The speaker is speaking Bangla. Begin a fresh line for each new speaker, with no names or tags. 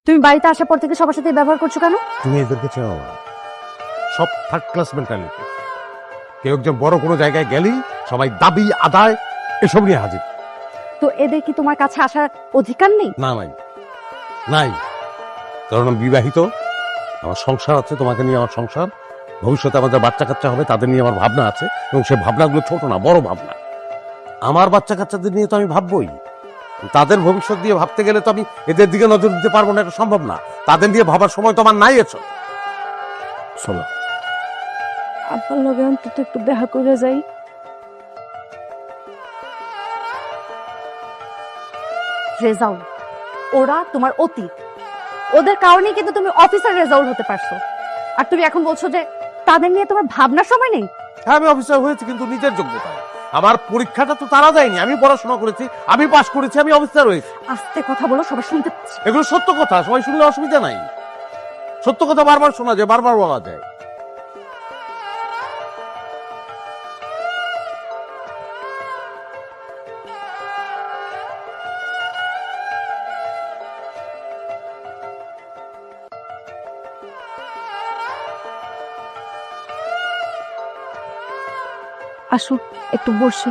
তুমি বাড়িতে আসার পর থেকে সবার সাথে ব্যবহার করছো কেন?
তুমি এদেরকে চেনো না, সব থার্ড ক্লাস মেন্টালিটি। কেউ একজন বড় কোনো জায়গায় গেলেই সবাই দাবি আদায় এসব নিয়ে হাজির।
তো এদের কি তোমার কাছে আসার অধিকার নেই?
না, নাই নাই, কারণ আমি বিবাহিত, আমার সংসার আছে, তোমাকে নিয়ে আমার সংসার, ভবিষ্যতে আমাদের বাচ্চা কাচ্চা হবে, তাদের নিয়ে আমার ভাবনা আছে, এবং সেই ভাবনাগুলো ছোট না, বড় ভাবনা। আমার বাচ্চা কাচ্চাদের নিয়ে তো আমি ভাববই, তাদের ভবিষ্যৎ দিয়ে ভাবতে গেলে তো আমি এদের দিকে নজর দিতে পারবো না, এটা সম্ভব না। তাদের নিয়ে ভাবার সময় তো আমার নাই। এসো শোনো,
আব্বার লগে অন্তত একটু দেখা করে যাই। রেজাউল, ওরা তোমার অতীত, ওদের কারণেই কিন্তু তুমি অফিসার রেজাউল হতে পারছো। আর তুমি এখন বলছো যে তাদের নিয়ে তোমার ভাবনার সময় নেই।
হ্যাঁ, আমি অফিসার হয়েছি, কিন্তু নিজের যোগ্যতায়। আমার পরীক্ষাটা তো তারা দেয়নি, আমি পড়াশোনা করেছি, আমি পাশ করেছি, আমি অফিসার হয়েছি।
আস্তে কথা বলো, সবাই শুনতে পাচ্ছে।
এগুলো সত্য কথা, সবাই শুনলে অসুবিধা নাই। সত্য কথা বারবার শোনা যায়, বারবার বলা যায়।
আসো একটু বসি।